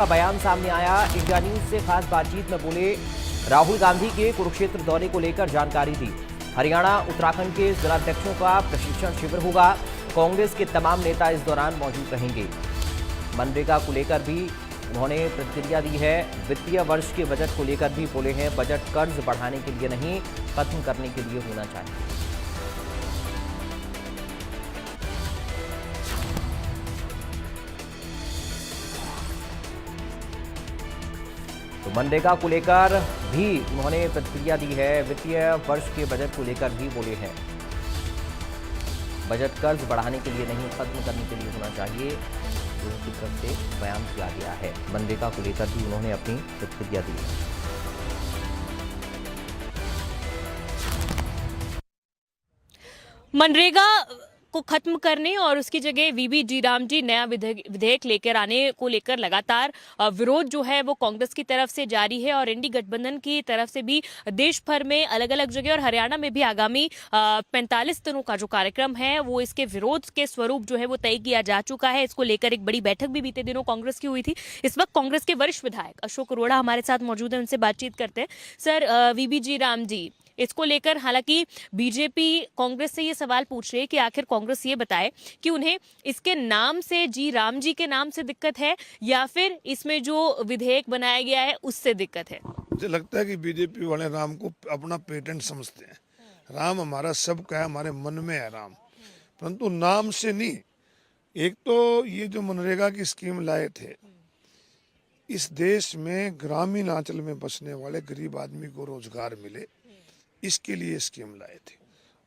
का बयान सामने आया। इंडिया न्यूज से खास बातचीत में बोले राहुल गांधी के कुरुक्षेत्र दौरे को लेकर जानकारी दी। हरियाणा उत्तराखंड के जिलाध्यक्षों का प्रशिक्षण शिविर होगा। कांग्रेस के तमाम नेता इस दौरान मौजूद रहेंगे। मनरेगा को लेकर भी उन्होंने प्रतिक्रिया दी है। वित्तीय वर्ष के बजट को लेकर भी बोले हैं, बजट कर्ज बढ़ाने के लिए नहीं, खत्म करने के लिए होना चाहिए। तो मनरेगा को लेकर भी उन्होंने प्रतिक्रिया दी है। वित्तीय वर्ष के बजट को लेकर भी बोले हैं, बजट कर्ज बढ़ाने के लिए नहीं, खत्म करने के लिए होना चाहिए। उनकी तरफ से बयान किया गया है। मनरेगा को लेकर भी उन्होंने अपनी प्रतिक्रिया दी है। मनरेगा को खत्म करने और उसकी जगह वीबी जी राम जी नया विधेयक लेकर आने को लेकर लगातार विरोध जो है वो कांग्रेस की तरफ से जारी है और इंडी गठबंधन की तरफ से भी देश भर में अलग अलग जगह और हरियाणा में भी आगामी 45 दिनों का जो कार्यक्रम है वो इसके विरोध के स्वरूप जो है वो तय किया जा चुका है। इसको लेकर एक बड़ी बैठक भी बीते दिनों कांग्रेस की हुई थी। इस वक्त कांग्रेस के वरिष्ठ विधायक अशोक अरोड़ा हमारे साथ मौजूद है, उनसे बातचीत करते हैं। सर, वीबी जी राम जी, इसको लेकर हालांकि बीजेपी कांग्रेस से ये सवाल पूछ रही है कि आखिर कांग्रेस ये बताए कि उन्हें इसके नाम से, जी राम जी के नाम से दिक्कत है या फिर इसमें जो विधेयक बनाया गया है उससे दिक्कत है। मुझे लगता है कि बीजेपी वाले राम को अपना पेटेंट समझते हैं। राम हमारा सबका है, हमारे मन में है राम, परंतु नाम से नहीं। एक तो ये जो मनरेगा की स्कीम लाए थे, इस देश में ग्रामीण अंचल में बसने वाले गरीब आदमी को रोजगार मिले, इसके लिए स्कीम लाए थे।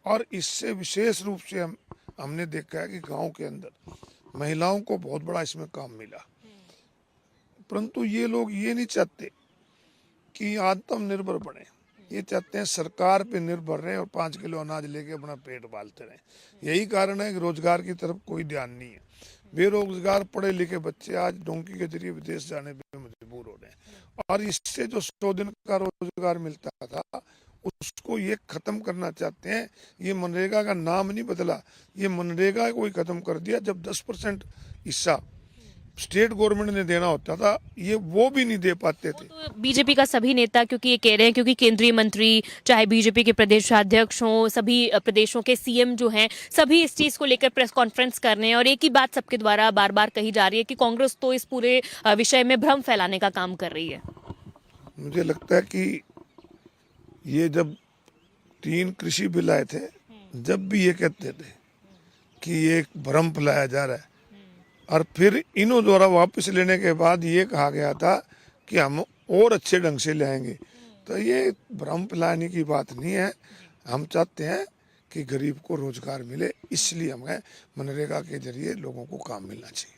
और इससे विशेष रूप से हमने देखा है कि गांव के अंदर महिलाओं को बहुत बड़ा इसमें काम मिला। परंतु ये लोग ये नहीं चाहते कि आत्मनिर्भर बने, ये चाहते हैं सरकार पे निर्भर रहे और 5 किलो अनाज लेके अपना पेट पालते रहे। यही कारण है कि रोजगार की तरफ कोई ध्यान नहीं है। बेरोजगार पढ़े लिखे बच्चे आज डोंकी के जरिए विदेश जाने पे मजबूर हो रहे हैं और इससे जो 100 दिन का रोजगार मिलता था उसको ये खत्म करना चाहते हैं। ये मनरेगा का नाम नहीं बदला, ये मनरेगा को ही खत्म कर दिया। जब 10% हिस्सा स्टेट गवर्नमेंट ने देना होता था, ये वो भी नहीं दे पाते थे। तो बीजेपी का सभी नेता क्योंकि ये कह रहे हैं, क्योंकि केंद्रीय मंत्री चाहे बीजेपी के प्रदेशाध्यक्ष हों, सभी प्रदेशों के सीएम जो हैं, सभी इस चीज को लेकर प्रेस कॉन्फ्रेंस कर रहे हैं और एक ही बात सबके द्वारा बार बार कही जा रही है कि कांग्रेस तो इस पूरे विषय में भ्रम फैलाने का काम कर रही है। मुझे लगता है कि ये जब 3 कृषि बिल आए थे, जब भी ये कहते थे कि ये एक भ्रम फैलाया जा रहा है, और फिर इन्हों द्वारा वापस लेने के बाद ये कहा गया था कि हम और अच्छे ढंग से लाएंगे। तो ये भ्रम फैलाने की बात नहीं है। हम चाहते हैं कि गरीब को रोजगार मिले, इसलिए हमें मनरेगा के जरिए लोगों को काम मिलना चाहिए।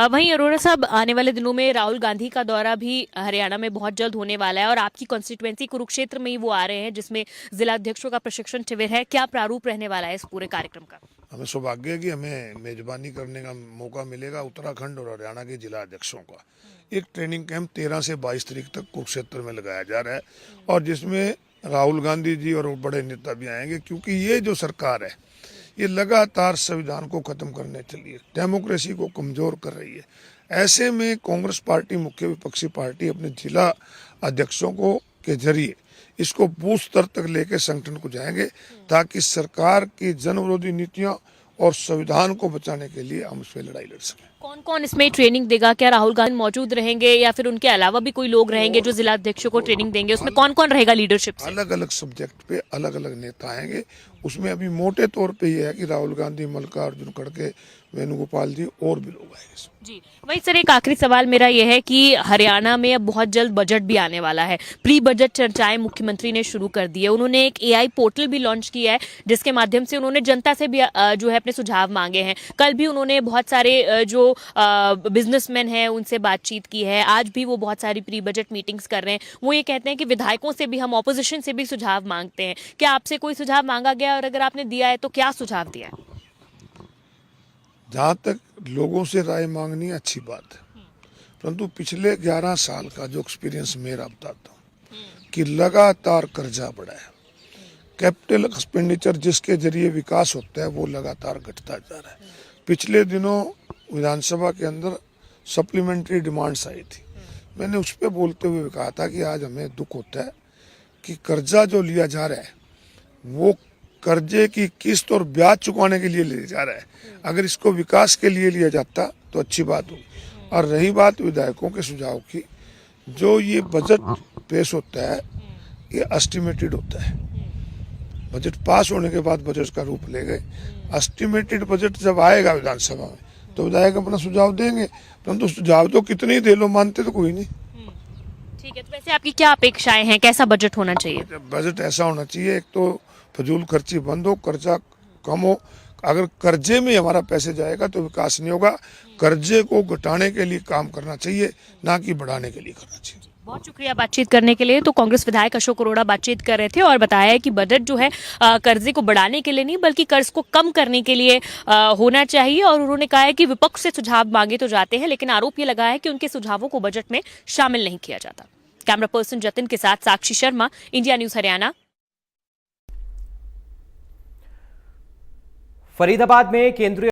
वहीं अरोड़ा साहब, आने वाले दिनों में राहुल गांधी का दौरा भी हरियाणा में बहुत जल्द होने वाला है और आपकी कॉन्स्टिट्यूएंसी कुरुक्षेत्र में ही वो आ रहे हैं जिसमें जिलाध्यक्षों का प्रशिक्षण शिविर है। क्या प्रारूप रहने वाला है इस पूरे कार्यक्रम का? हमें सौभाग्य है कि हमें मेजबानी करने का मौका मिलेगा उत्तराखंड और हरियाणा के जिला अध्यक्षों का। एक ट्रेनिंग कैंप 13 से 22 तारीख तक कुरुक्षेत्र में लगाया जा रहा है और जिसमें राहुल गांधी जी और बड़े नेता भी आएंगे, क्योंकि ये जो सरकार है ये लगातार संविधान को खत्म करने चली है, डेमोक्रेसी को कमजोर कर रही है। ऐसे में कांग्रेस पार्टी, मुख्य विपक्षी पार्टी, अपने जिला अध्यक्षों को के जरिए इसको बूथ स्तर तक लेकर संगठन को जाएंगे ताकि सरकार की जन विरोधी नीतियां और संविधान को बचाने के लिए हम इस पर लड़ाई लड़ सकें। कौन कौन इसमें ट्रेनिंग देगा? क्या राहुल गांधी मौजूद रहेंगे या फिर उनके अलावा भी कोई लोग रहेंगे जो जिला अध्यक्षों को ट्रेनिंग देंगे? उसमें कौन कौन रहेगा लीडरशिप से? अलग अलग सब्जेक्ट पे अलग अलग नेता आएंगे। उसमें अभी मोटे तौर पे ये है कि राहुल गांधी, मल्लिकार्जुन खड़गे, वेणुगोपाल जी और भी लोग आएंगे जी। वही सर, एक आखिरी सवाल मेरा यह है कि हरियाणा में अब बहुत जल्द बजट भी आने वाला है। प्री बजट चर्चाएं मुख्यमंत्री ने शुरू कर दी है। उन्होंने एक एआई पोर्टल भी लॉन्च किया है जिसके माध्यम से उन्होंने जनता से भी जो है अपने सुझाव मांगे हैं। कल भी उन्होंने बहुत सारे जो बिजनेसमैन हैं उनसे बातचीत की है। आज भी वो बहुत सारी प्री बजट मीटिंग्स कर रहे हैं। वो ये कहते हैं कि विधायकों से भी, हम ऑपोजिशन से भी सुझाव मांगते हैं। क्या आपसे कोई सुझाव मांगा गया और अगर आपने दिया है तो क्या सुझाव दिया है? जहाँ तक लोगों से राय मांगनी अच्छी बात है, परंतु पिछले 11 साल का जो एक्सपीरियंस मेरा बताता हूँ कि लगातार कर्जा बढ़ा है। कैपिटल एक्सपेंडिचर जिसके जरिए विकास होता है वो लगातार घटता जा रहा है। पिछले दिनों विधानसभा के अंदर सप्लीमेंट्री डिमांड्स आई थी। मैंने उस पर बोलते हुए कहा था कि आज हमें दुख होता है कि कर्जा जो लिया जा रहा है वो कर्जे की किस्त और ब्याज चुकाने के लिए लिया जा रहा है। अगर इसको विकास के लिए लिया जाता तो अच्छी बात होगी। और रही बात विधायकों के सुझाव की, जो ये बजट पेश होता है ये एस्टिमेटेड होता है। बजट पास होने के बाद बजट का रूप ले गए। एस्टिमेटेड बजट जब आएगा विधानसभा में तो विधायक अपना सुझाव देंगे, परंतु सुझाव तो कितने ही दे लो, मानते तो कोई नहीं। ठीक है, तो वैसे आपकी क्या अपेक्षाएं हैं, कैसा बजट होना चाहिए? बजट ऐसा होना चाहिए, एक तो फजूल खर्ची बंद हो, कर्जा कम हो। अगर कर्जे में हमारा पैसे जाएगा तो विकास नहीं होगा। कर्जे को घटाने के लिए काम करना चाहिए, ना कि बढ़ाने के लिए करना चाहिए। बहुत शुक्रिया बातचीत करने के लिए। तो कांग्रेस विधायक अशोक अरोड़ा बातचीत कर रहे थे और बताया कि बजट जो है कर्जे को बढ़ाने के लिए नहीं बल्कि कर्ज को कम करने के लिए होना चाहिए। और उन्होंने कहा है कि विपक्ष से सुझाव मांगे तो जाते हैं, लेकिन आरोप ये लगाया है कि उनके सुझावों को बजट में शामिल नहीं किया जाता। कैमरा पर्सन जतिन के साथ साक्षी शर्मा, इंडिया न्यूज हरियाणा। फरीदाबाद में केंद्रीय